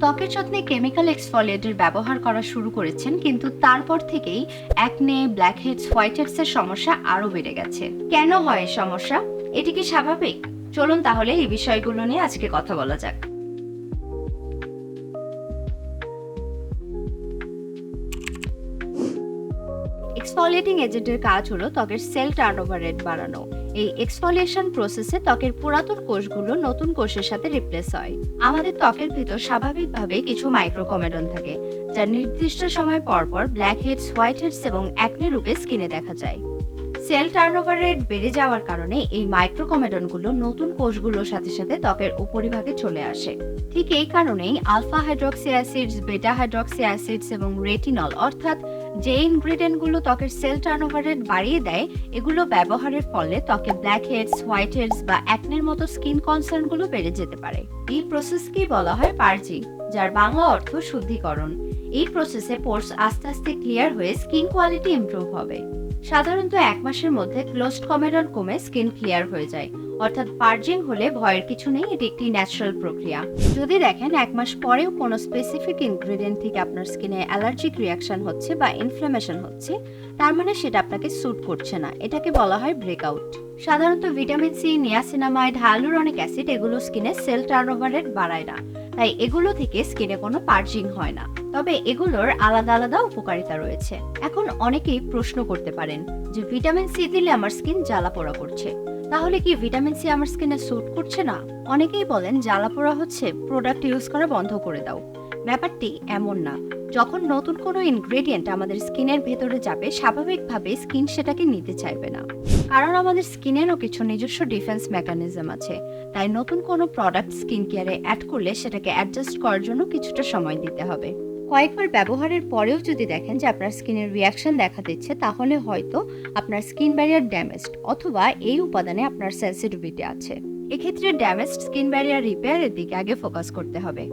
ত্বকের যত্নে chemical exfoliator ব্যবহার করা শুরু করেছেন, কিন্তু তারপর থেকেই অ্যাকনে, ব্ল্যাকহেডস, হোয়াইটহেডস এর সমস্যা আরো বেড়ে গেছে। কেন হয় এই সমস্যা? এটি কি স্বাভাবিক? চলুন তাহলে এই বিষয়গুলো নিয়ে আজকে কথা বলা যাক। এক্সফোলিয়েটিং এজেন্টের কাজ হলো ত্বকের সেল টার্নওভার রেট বাড়ানো। এই এক্সফোলিয়েশন প্রসেসে ত্বকের পুরাতন কোষগুলো নতুন কোষের সাথে রিপ্লেস হয়। আমাদের ত্বকের ভিতর স্বাভাবিকভাবে কিছু মাইক্রোকমেডন থাকে, যা নির্দিষ্ট সময় পর পর ব্ল্যাকহেডস, হোয়াইটহেডস এবং অ্যাকনে রূপে স্কিনে দেখা যায়। সেল টার্নওভার রেট বেড়ে যাওয়ার কারণে এই মাইক্রোকমেডনগুলো নতুন কোষগুলোর সাথে সাথে ত্বকের উপরিভাগে চলে আসে। ঠিক এই কারণেই আলফা হাইড্রক্সি অ্যাসিডস, বেটা হাইড্রক্সি অ্যাসিডস এবং রেটিনল অর্থাৎ যে ইনগ্রেডিয়েন্টগুলো ত্বকের সেল টার্নওভার রেট বাড়িয়ে দেয়, এগুলো ব্যবহারের ফলে ত্বকে ব্ল্যাকহেডস, হোয়াইটহেডস বা অ্যাকনের মতো স্কিন কনসার্নগুলো বেড়ে যেতে পারে। এই প্রসেসকেই বলা হয় পার্জিং, যার বাংলা অর্থ শুদ্ধিকরণ। এই প্রসেসে পোরস আস্তে আস্তে ক্লিয়ার হয়ে স্কিন কোয়ালিটি ইমপ্রুভ হবে। সাধারণত 1 মাসের মধ্যে ক্লোজড কমেডন কমে স্কিন ক্লিয়ার হয়ে যায়, অর্থাৎ পার্জিং হলে ভয়ের কিছু নেই, এটি একটি ন্যাচারাল প্রক্রিয়া। যদি দেখেন 1 মাস পরেও কোনো স্পেসিফিক ইনগ্রেডিয়েন্ট থেকে আপনার স্কিনে অ্যালার্জিক রিয়াকশন হচ্ছে বা ইনফ্লামেশন হচ্ছে, তার মানে সেটা আপনাকে স্যুট করছে না। এটাকে বলা হয় ব্রেকআউট। সাধারণত vitamin C, niacinamide, hyaluronic acid এগুলো স্কিনে সেল টার্নওভার রেট বাড়ায় না, তাই এগুলো থেকে স্কিনে কোনো পার্জিং হয় না। তবে এগুলোর আলাদা আলাদা উপকারিতা রয়েছে। এখন অনেকেই প্রশ্ন করতে পারেন যে ভিটামিন সি দিলে আমার স্কিন জ্বালাপোড়া করছে, তাহলে কি ভিটামিন সি আমার স্কিনে স্যুট করছে না? অনেকেই বলেন জ্বালাপোড়া হচ্ছে, প্রোডাক্ট ইউজ করা বন্ধ করে দাও। ব্যাপারটি এমন না। যখন নতুন কোনো ইনগ্রেডিয়েন্ট আমাদের স্কিনের ভেতরে যাবে, স্বাভাবিকভাবে স্কিন সেটাকে নিতে চাইবে না, কারণ আমাদের স্কিনেরও কিছু নিজস্ব ডিফেন্স মেকানিজম আছে। তাই নতুন কোনো প্রোডাক্ট স্কিন কেয়ারে অ্যাড করলে সেটাকে অ্যাডজাস্ট করার জন্য কিছুটা সময় দিতে হবে। কয়েকবার ব্যবহারের পরেও যদি দেখেন যে আপনার স্কিনের রিয়াকশন দেখা দিচ্ছে, তাহলে হয়তো আপনার স্কিন ব্যারিয়ার ড্যামেজড অথবা এই উপাদানে আপনার সেনসিটিভিটি আছে। এক্ষেত্রে ড্যামেজড স্কিন ব্যারিয়ার রিপেয়ারের দিকে আগে ফোকাস করতে হবে।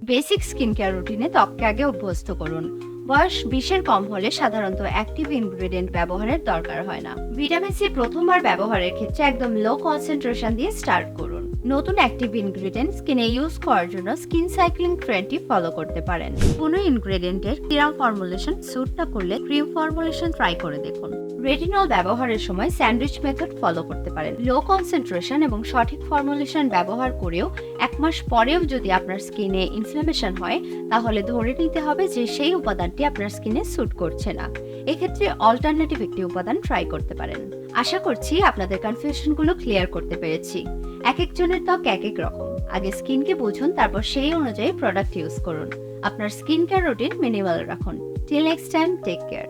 বেসিক স্কিন কেয়ার রুটিনে ত্বককে আগে অভ্যস্ত করুন। বয়স 20-এর কম হলে সাধারণত অ্যাক্টিভ ইনগ্রেডিয়েন্ট ব্যবহারের দরকার হয় না। ভিটামিন সি প্রথমবার ব্যবহারের ক্ষেত্রে একদম লো কনসেন্ট্রেশন দিয়ে স্টার্ট করুন। নতুন অ্যাক্টিভ ইনগ্রেডিয়েন্ট স্কিনে ইউজ করার জন্য স্কিন সাইক্লিং ট্রেন্ডটি ফলো করতে পারেন। কোনো ইনগ্রেডিয়েন্টের সিরাম ফর্মুলেশন স্যুট না করলে ক্রিম ফর্মুলেশন ট্রাই করে দেখুন। রেটিনল ব্যবহারের সময় স্যান্ডউইচ মেথড ফলো করতে পারেন। লো কনসেন্ট্রেশন এবং সঠিক ফর্মুলেশন ব্যবহার করেও 1 মাস পরেও যদি আপনার স্কিনে ইনফ্লামেশন হয়, তাহলে ধরে নিতে হবে যে সেই উপাদানটি আপনার স্কিনে স্যুট করছে না। এক্ষেত্রে অল্টারনেটিভ একটি উপাদান ট্রাই করতে পারেন। আশা করছি আপনাদের কনফিউশনগুলো ক্লিয়ার করতে পেরেছি। এক একজনের ত্বক এক এক রকম। আগে স্কিনকে বুঝুন, তারপর সেই অনুযায়ী প্রোডাক্ট ইউজ করুন। আপনার স্কিন কেয়ার রুটিন মিনিমাল রাখুন। Till next time, take care.